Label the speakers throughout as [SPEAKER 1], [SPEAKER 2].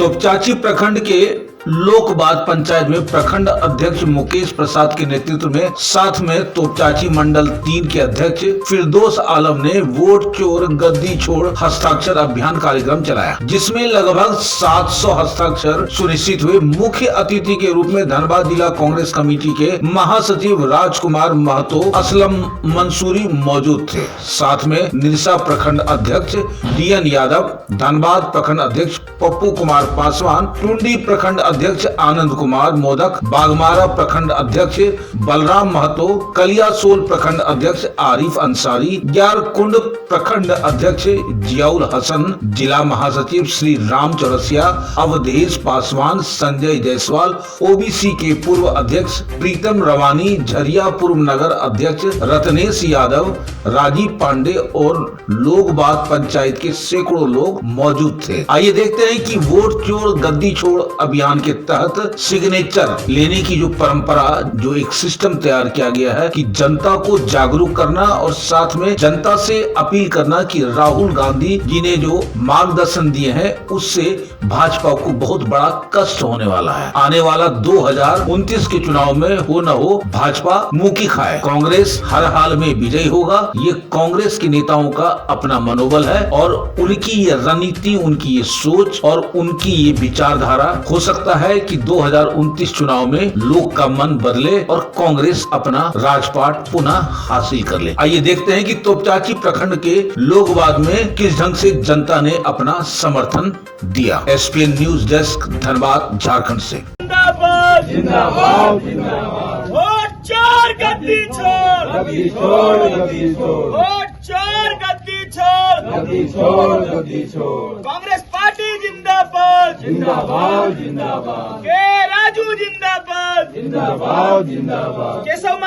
[SPEAKER 1] तोपचांची प्रखंड के लोकबाद पंचायत में प्रखंड अध्यक्ष मुकेश प्रसाद के नेतृत्व में साथ में तोपचांची मंडल 3 के अध्यक्ष फिरदौस आलम ने वोट चोर गद्दी छोड़ हस्ताक्षर अभियान कार्यक्रम चलाया, जिसमें लगभग 700 हस्ताक्षर सुनिश्चित हुए। मुख्य अतिथि के रूप में धनबाद जिला कांग्रेस कमेटी के महासचिव राजकुमार महतो असलम मंसूरी मौजूद थे। साथ में निरसा प्रखंड अध्यक्ष डीएन यादव, धनबाद प्रखंड अध्यक्ष पप्पू कुमार पासवान, टुंडी प्रखंड अध्यक्ष आनंद कुमार मोदक, बागमारा प्रखंड अध्यक्ष बलराम महतो, कलियासोल प्रखंड अध्यक्ष आरिफ अंसारी, ग्यारकुंड प्रखंड अध्यक्ष जियाउल हसन, जिला महासचिव श्री राम चौरसिया, अवधेश पासवान, संजय जायसवाल, ओबीसी के पूर्व अध्यक्ष प्रीतम रवानी, झरिया पूर्व नगर अध्यक्ष रत्नेश यादव, राजीव पांडे और लोकबाद पंचायत के सैकड़ों लोग मौजूद थे। आइए देखते हैं कि वोट चोर गद्दी छोड़ अभियान के तहत सिग्नेचर लेने की जो परंपरा, जो एक सिस्टम तैयार किया गया है कि जनता को जागरूक करना और साथ में जनता से अपील करना कि राहुल गांधी जी ने जो मार्गदर्शन दिए हैं उससे भाजपा को बहुत बड़ा कष्ट होने वाला है। आने वाला 2029 के चुनाव में हो न हो भाजपा मुंह की खाए, कांग्रेस हर हाल में विजयी होगा। ये कांग्रेस के नेताओं का अपना मनोबल है और उनकी ये रणनीति, उनकी ये सोच और उनकी ये विचारधारा हो सकता है कि 2029 चुनाव में लोग का मन बदले और कांग्रेस अपना राजपाट पुनः हासिल कर ले। आइए देखते हैं कि तोपचांची प्रखंड के लोकवाद में किस ढंग से जनता ने अपना समर्थन दिया। ESPN news desk, Dhanbad, Jharkhand से।
[SPEAKER 2] जिंदाबाद जिंदाबाद जिंदाबाद। वोट चोर गद्दी छोड़, गद्दी छोड़, गद्दी छोड़। वोट चोर गद्दी छोड़, गद्दी छोड़, गद्दी छोड़। कांग्रेस पार्टी जिंदाबाद जिंदाबाद जिंदाबाद। के राजू जिंदाबाद जिंदाबाद जिंदाबाद। केशव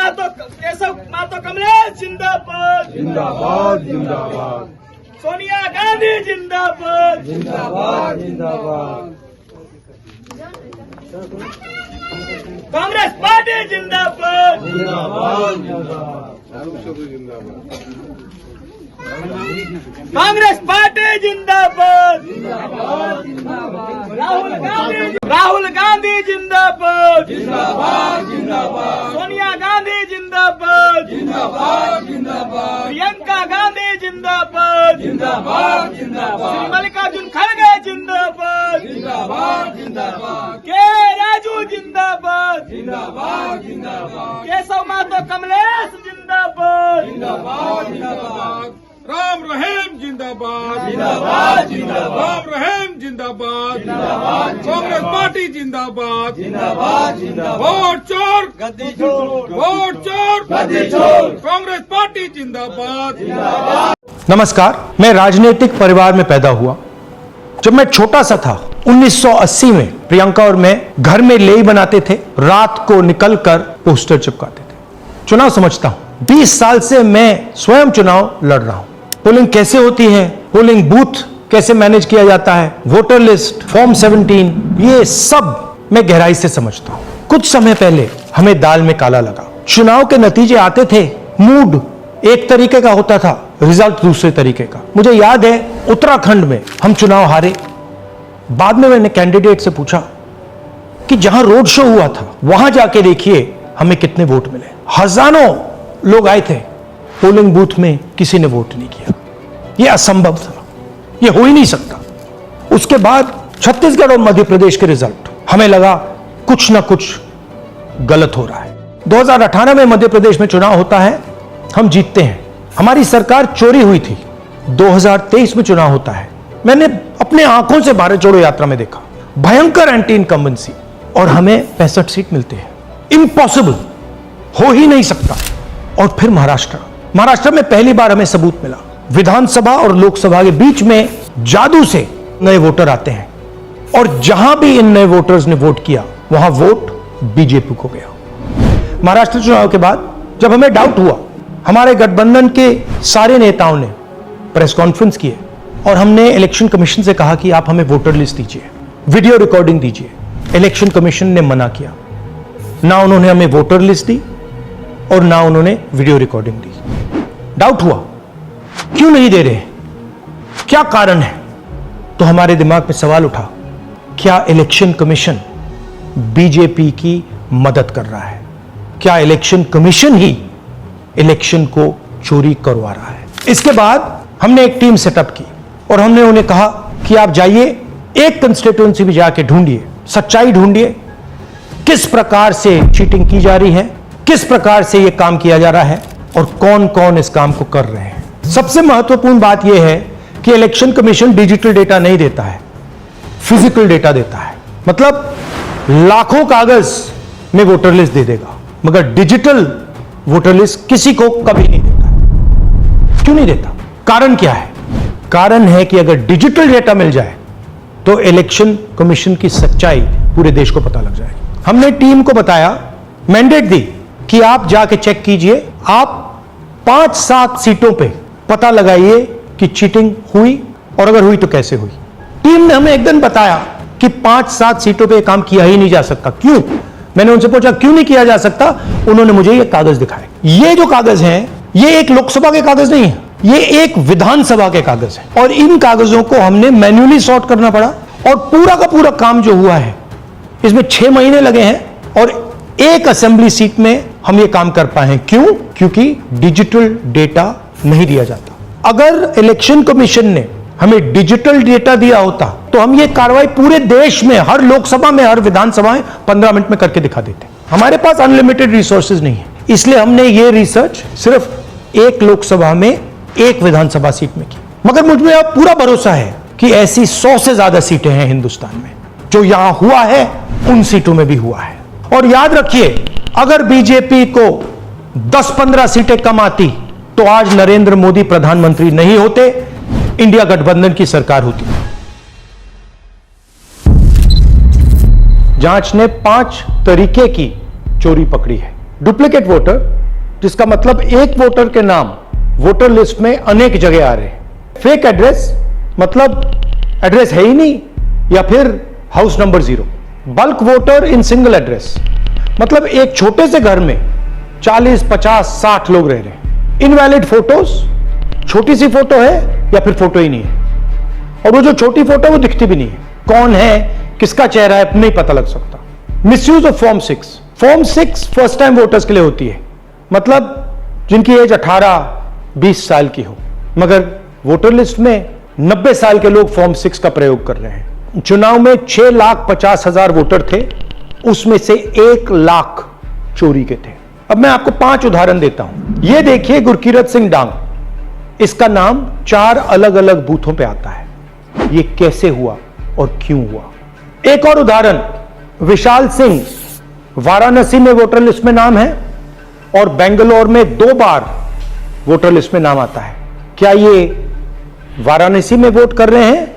[SPEAKER 2] मातो कमलेश जिंदाबाद जिंदाबाद जिंदाबाद। सोनिया गांधी जिंदाबाद जिंदाबाद जिंदाबाद। कांग्रेस पार्टी जिंदाबाद जिंदाबाद जिंदाबाद। कांग्रेस पार्टी जिंदाबाद जिंदाबाद जिंदाबाद। राहुल गांधी जिंदाबाद जिंदाबाद जिंदाबाद। सोनिया गांधी जिंदाबाद जिंदाबाद जिंदाबाद। प्रियंका गांधी जिंदाबाद जिंदाबाद जिंदाबाद। मल्लिकार्जुन खड़गे जिंदाबाद जिंदाबाद जिंदाबाद। के राजू जिंदाबाद जिंदाबाद जिंदाबाद। केशव मातो कमलेश जिंदाबाद जिंदाबाद जिंदाबाद।
[SPEAKER 3] राम रहीम जिंदाबाद
[SPEAKER 2] जिंदाबाद जिंदाबाद।
[SPEAKER 3] राम रहीम जिंदाबाद
[SPEAKER 2] जिंदाबाद।
[SPEAKER 3] कांग्रेस पार्टी जिंदाबाद
[SPEAKER 2] जिंदाबाद जिंदाबाद।
[SPEAKER 3] वोट चोर
[SPEAKER 2] गद्दी छोड़,
[SPEAKER 3] वोट चोर
[SPEAKER 2] गद्दी छोड़।
[SPEAKER 3] कांग्रेस पार्टी जिंदाबाद
[SPEAKER 2] जिंदाबाद।
[SPEAKER 4] नमस्कार, मैं राजनीतिक परिवार में पैदा हुआ। जब मैं छोटा सा था 1980 में प्रियंका और मैं घर में लेई बनाते थे, रात को निकलकर पोस्टर चिपकाते थे। चुनाव समझता हूं, 20 साल से मैं स्वयं चुनाव लड़ रहा हूं। पोलिंग कैसे होती है, पोलिंग बूथ कैसे मैनेज किया जाता है, वोटर लिस्ट, फॉर्म 17, ये सब मैं गहराई से समझता हूं। कुछ समय पहले हमें दाल में काला लगा। चुनाव के नतीजे आते थे, मूड एक तरीके का होता था, रिजल्ट दूसरे तरीके का। मुझे याद है उत्तराखंड में हम चुनाव हारे। बाद में मैंने कैंडिडेट से पूछा कि जहां रोड शो हुआ था वहां जाके देखिए हमें कितने वोट मिले। हजारों लोग आए थे, पोलिंग बूथ में किसी ने वोट नहीं किया। यह असंभव था, यह हो ही नहीं सकता। उसके बाद छत्तीसगढ़ और मध्य प्रदेश के रिजल्ट, हमें लगा कुछ ना कुछ गलत हो रहा है। 2018 में मध्य प्रदेश में चुनाव होता है, हम जीतते हैं। हमारी सरकार चोरी हुई थी। 2023 में चुनाव होता है, मैंने अपने आंखों से भारत जोड़ो यात्रा में देखा, भयंकर एंटी इनकम्बेंसी, और हमें 65 सीट मिलते हैं। इम्पॉसिबल, हो ही नहीं सकता। और फिर महाराष्ट्र में पहली बार हमें सबूत मिला। विधानसभा और लोकसभा के बीच में जादू से नए वोटर आते हैं, और जहां भी इन नए वोटर्स ने वोट किया वहां वोट बीजेपी को गया। महाराष्ट्र चुनाव के बाद जब हमें डाउट हुआ, हमारे गठबंधन के सारे नेताओं ने प्रेस कॉन्फ्रेंस किए और हमने इलेक्शन कमीशन से कहा कि आप हमें वोटर लिस्ट दीजिए, वीडियो रिकॉर्डिंग दीजिए। इलेक्शन कमीशन ने मना किया, ना उन्होंने हमें वोटर लिस्ट दी और ना उन्होंने वीडियो रिकॉर्डिंग दी। डाउट हुआ, क्यों नहीं दे रहे, क्या कारण है? तो हमारे दिमाग में सवाल उठा क्या इलेक्शन कमीशन बीजेपी की मदद कर रहा है? क्या इलेक्शन कमीशन ही इलेक्शन को चोरी करवा रहा है? इसके बाद हमने एक टीम सेटअप की और हमने उन्हें कहा कि आप जाइए, एक कंस्टिट्यूएंसी भी जाके ढूंढिए, सच्चाई ढूंढिए, किस प्रकार से चीटिंग की जा रही है, किस प्रकार से यह काम किया जा रहा है और कौन कौन इस काम को कर रहे हैं। सबसे महत्वपूर्ण बात यह है कि इलेक्शन कमीशन डिजिटल डेटा नहीं देता है, फिजिकल डेटा देता है। मतलब लाखों कागज में वोटर लिस्ट दे देगा, मगर डिजिटल वोटर लिस्ट किसी को कभी नहीं देता। क्यों नहीं देता? कारण क्या है? कारण है कि अगर डिजिटल डेटा मिल जाए तो इलेक्शन कमीशन की सच्चाई पूरे देश को पता लग जाएगी। हमने टीम को बताया, मैंडेट दी कि आप जाके चेक कीजिए, आप 5-7 सीटों पे पता लगाइए कि चीटिंग हुई और अगर हुई तो कैसे हुई। टीम ने हमें एक दिन बताया कि 5-7 सीटों पे काम किया ही नहीं जा सकता। क्यों? मैंने उनसे पूछा क्यों नहीं किया जा सकता? उन्होंने मुझे ये कागज दिखाए। ये जो कागज हैं, ये एक लोकसभा के कागज नहीं है, ये एक विधानसभा के कागज है और इन कागजों को हमने मैन्युअली सॉर्ट करना पड़ा और पूरा का पूरा काम जो हुआ है इसमें 6 महीने लगे हैं और एक असेंबली सीट में हम ये काम कर पाए हैं। क्यों? क्योंकि डिजिटल डेटा नहीं दिया जाता। अगर इलेक्शन कमीशन ने हमें डिजिटल डेटा दिया होता तो हम ये कार्रवाई पूरे देश में, हर लोकसभा में, हर विधानसभा में 15 मिनट में करके दिखा देते। हमारे पास अनलिमिटेड रिसोर्सेज नहीं है, इसलिए हमने ये रिसर्च सिर्फ एक लोकसभा में, एक विधानसभा सीट में की। मगर मुझ में अब पूरा भरोसा है कि ऐसी 100 से ज्यादा सीटें हैं हिंदुस्तान में, जो यहां हुआ है उन सीटों में भी हुआ है। और याद रखिए, अगर बीजेपी को 10-15 सीटें कम आती तो आज नरेंद्र मोदी प्रधानमंत्री नहीं होते, इंडिया गठबंधन की सरकार होती। जांच ने 5 तरीके की चोरी पकड़ी है। डुप्लीकेट वोटर, जिसका मतलब एक वोटर के नाम वोटर लिस्ट में अनेक जगह आ रहे हैं। फेक एड्रेस, मतलब एड्रेस है ही नहीं या फिर house number 0। Bulk voter in single address, मतलब एक छोटे से घर में 40, 50, 60 लोग रह रहे हैं। इनवैलिड फोटोज, छोटी सी फोटो है या फिर फोटो ही नहीं है और वो जो छोटी फोटो है वो दिखती भी नहीं है, कौन है, किसका चेहरा है, नहीं पता लग सकता। Misuse of form 6। Form 6 first time voters के लिए होती है, मतलब जिनकी एज 18-20 साल की हो, मगर वोटर लिस्ट में 90 साल के लोग फॉर्म 6 का प्रयोग कर रहे हैं। चुनाव में 6,50,000 वोटर थे, उसमें से 1 लाख चोरी के थे। अब मैं आपको 5 उदाहरण देता हूं। यह देखिए गुरकीरत सिंह डांग, इसका नाम 4 अलग अलग बूथों पे आता है। यह कैसे हुआ और क्यों हुआ? एक और उदाहरण, विशाल सिंह, वाराणसी में वोटर लिस्ट में नाम है और बेंगलोर में 2 बार वोटर लिस्ट में नाम आता है। क्या ये वाराणसी में वोट कर रहे हैं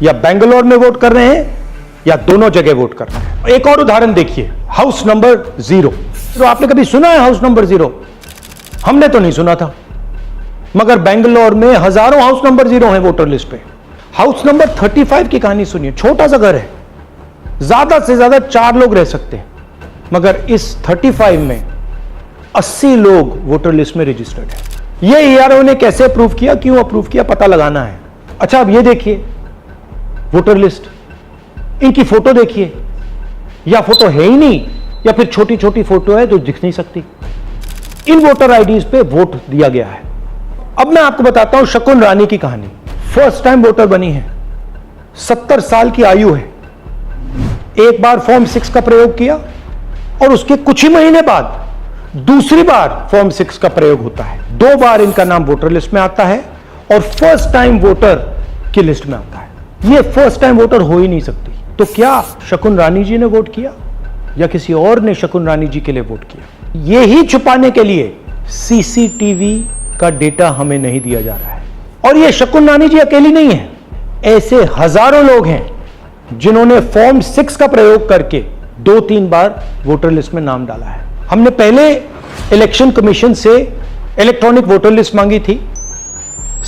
[SPEAKER 4] या बेंगलोर में वोट कर रहे हैं या दोनों जगह वोट कर रहे हैं? एक और उदाहरण देखिए, हाउस नंबर 0। तो आपने कभी सुना है हाउस नंबर 0? हमने तो नहीं सुना था, मगर बेंगलोर में हजारों हाउस नंबर 0 है वोटर लिस्ट पे। हाउस नंबर 35 की कहानी सुनिए। छोटा सा घर है, ज्यादा से ज्यादा 4 लोग रह सकते हैं, मगर इस 35 में 80 लोग वोटर लिस्ट में रजिस्टर्ड है। ये ERO ने कैसे अप्रूव किया, क्यों अप्रूव किया, पता लगाना है। अच्छा, अब ये देखिए वोटर लिस्ट, इनकी फोटो देखिए, या फोटो है ही नहीं या फिर छोटी छोटी फोटो है जो दिख नहीं सकती। इन वोटर आईडीज पे वोट दिया गया है। अब मैं आपको बताता हूं शकुन रानी की कहानी। फर्स्ट टाइम वोटर बनी है, 70 साल की आयु है। एक बार फॉर्म 6 का प्रयोग किया और उसके कुछ ही महीने बाद दूसरी बार फॉर्म 6 का प्रयोग होता है। 2 बार इनका नाम वोटर लिस्ट में आता है और फर्स्ट टाइम वोटर की लिस्ट में आता है। ये फर्स्ट टाइम वोटर हो ही नहीं सकती। तो क्या शकुन रानी जी ने वोट किया या किसी और ने शकुन रानी जी के लिए वोट किया? ये ही छुपाने के लिए CCTV का डेटा हमें नहीं दिया जा रहा है। और ये शकुन रानी जी अकेली नहीं है, ऐसे हजारों लोग हैं जिन्होंने फॉर्म 6 का प्रयोग करके 2-3 बार वोटर लिस्ट में नाम डाला है। हमने पहले इलेक्शन कमीशन से इलेक्ट्रॉनिक वोटर लिस्ट मांगी थी,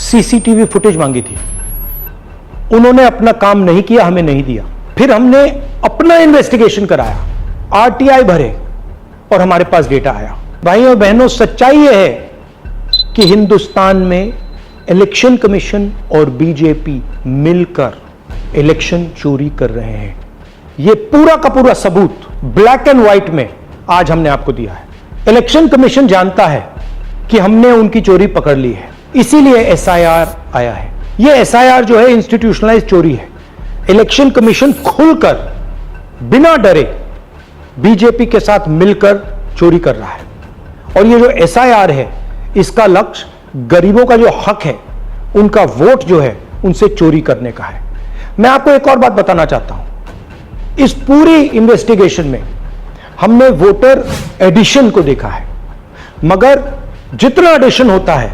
[SPEAKER 4] CCTV फुटेज मांगी थी। उन्होंने अपना काम नहीं किया, हमें नहीं दिया। फिर हमने अपना इन्वेस्टिगेशन कराया, RTI भरे और हमारे पास डेटा आया। भाइयों और बहनों, सच्चाई यह है कि हिंदुस्तान में इलेक्शन कमीशन और बीजेपी मिलकर इलेक्शन चोरी कर रहे हैं। ये पूरा का पूरा सबूत ब्लैक एंड व्हाइट में आज हमने आपको दिया है। इलेक्शन कमीशन जानता है कि हमने उनकी चोरी पकड़ ली है, इसीलिए एसआईआर आया है। ये एसआईआर जो है इंस्टीट्यूशनलाइज चोरी है। इलेक्शन कमीशन खुलकर बिना डरे बीजेपी के साथ मिलकर चोरी कर रहा है। और ये जो एसआईआर है, इसका लक्ष्य गरीबों का जो हक है, उनका वोट जो है, उनसे चोरी करने का है। मैं आपको एक और बात बताना चाहता हूं। इस पूरी इन्वेस्टिगेशन में हमने वोटर एडिशन को देखा है, मगर जितना एडिशन होता है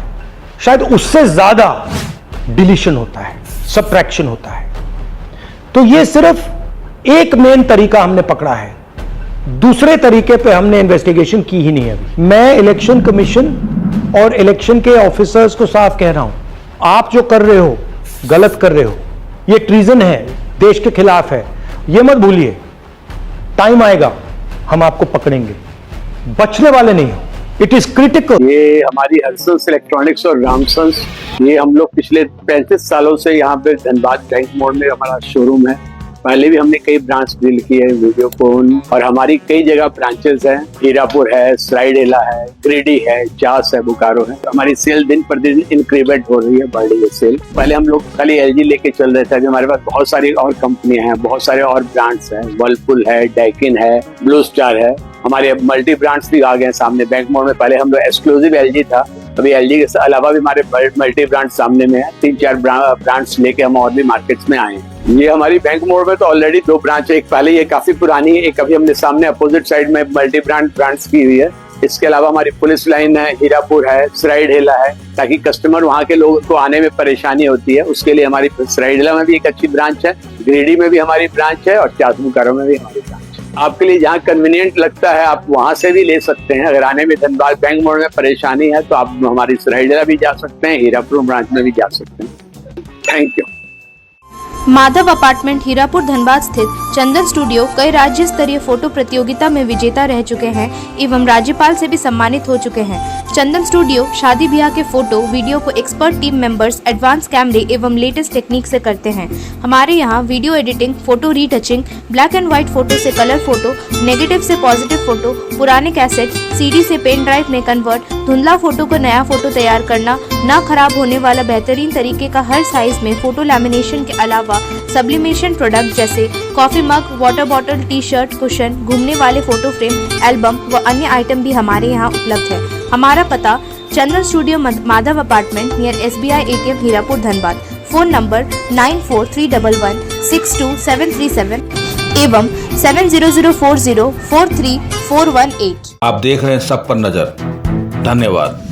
[SPEAKER 4] शायद उससे ज्यादा डिलीशन होता है, सबट्रैक्शन होता है। तो ये सिर्फ एक मेन तरीका हमने पकड़ा है, दूसरे तरीके पे हमने इन्वेस्टिगेशन की ही नहीं अभी। मैं इलेक्शन कमीशन और इलेक्शन के ऑफिसर्स को साफ कह रहा हूं, आप जो कर रहे हो गलत कर रहे हो, ये ट्रीजन है, देश के खिलाफ है। ये मत भूलिए, टाइम आएगा हम आपको पकड़ेंगे, बचने वाले नहीं हो। It is critical.
[SPEAKER 5] ये हमारी हर्सन्स इलेक्ट्रॉनिक्स और रामसन्स, ये हम लोग पिछले 35 सालों से यहाँ पे धनबाद बैंक मोड़ में हमारा शोरूम है। पहले भी हमने कई ब्रांच डील की है, वीडियोकॉन, और हमारी कई जगह ब्रांचेस हैं। हीरापुर है, सरायडेला है, गिरिडीह है, जास है, बोकारो है। हमारी सेल दिन प्रतिदिन इंक्रीमेंट हो रही है, बढ़ रही है सेल। पहले हम लोग खाली एलजी लेके चल रहे थे, अभी हमारे पास बहुत सारी और कंपनियां हैं, बहुत सारे और ब्रांड्स हैं। वर्लपुल है, डैकिन है, ब्लू स्टार है। हमारे मल्टी ब्रांड्स भी आ गए सामने बैंक मोड़ में। पहले हम लोग एक्सक्लूसिव एलजी था, अभी एलजी के अलावा भी हमारे मल्टी ब्रांड सामने में है। 3-4 ब्रांड्स लेके हम और भी मार्केट्स में आए हैं। ये हमारी बैंक मोड़ में तो ऑलरेडी 2 ब्रांच है। एक पहले ये काफी पुरानी है, एक अभी हमने सामने अपोजिट साइड में मल्टी ब्रांड्स की हुई है। इसके अलावा हमारी पुलिस लाइन है, हीरापुर है, सरायडेला है, ताकि कस्टमर वहाँ के लोगों को आने में परेशानी होती है, उसके लिए हमारी सरायडेला में भी एक अच्छी ब्रांच है, गिरिडीह में भी हमारी ब्रांच है, और चास बोकारो में भी हमारी ब्रांच है। आपके लिए जहाँ कन्वीनियंट लगता है आप वहाँ से भी ले सकते हैं। अगर आने में धनबाद बैंक मोड़ में परेशानी है तो आप हमारी सरायडेला भी जा सकते हैं, हीरापुर ब्रांच में भी जा सकते हैं। Thank you.
[SPEAKER 6] Madhav apartment Hirapur Dhanbad स्थित चंदन स्टूडियो कई राज्य स्तरीय फोटो प्रतियोगिता में विजेता रह चुके हैं एवं राज्यपाल से भी सम्मानित हो चुके हैं। चंदन स्टूडियो शादी ब्याह के फोटो वीडियो को एक्सपर्ट टीम मेंबर्स एडवांस कैमरे एवं लेटेस्ट टेक्निक से करते हैं। हमारे यहाँ video editing, photo retouching, black and white photo से कलर फोटो, नेगेटिव से पॉजिटिव फोटो, पुराने कैसेट सीडी से पेन ड्राइव में कन्वर्ट, धुंधला फोटो को नया फोटो तैयार करना, न खराब होने वाला बेहतरीन तरीके का हर साइज में फोटो लैमिनेशन के अलावा सब्लिमेशन प्रोडक्ट जैसे coffee mug, water bottle, T shirt, cushion, घूमने वाले फोटो फ्रेम, एल्बम व अन्य आइटम भी हमारे यहाँ उपलब्ध है। हमारा पता Chandan studio Madhav apartment near SBI ATM Hirapur Dhanbad. Phone number 9431162737 एवं 7004043418।
[SPEAKER 1] आप देख रहे हैं सब पर नजर। धन्यवाद।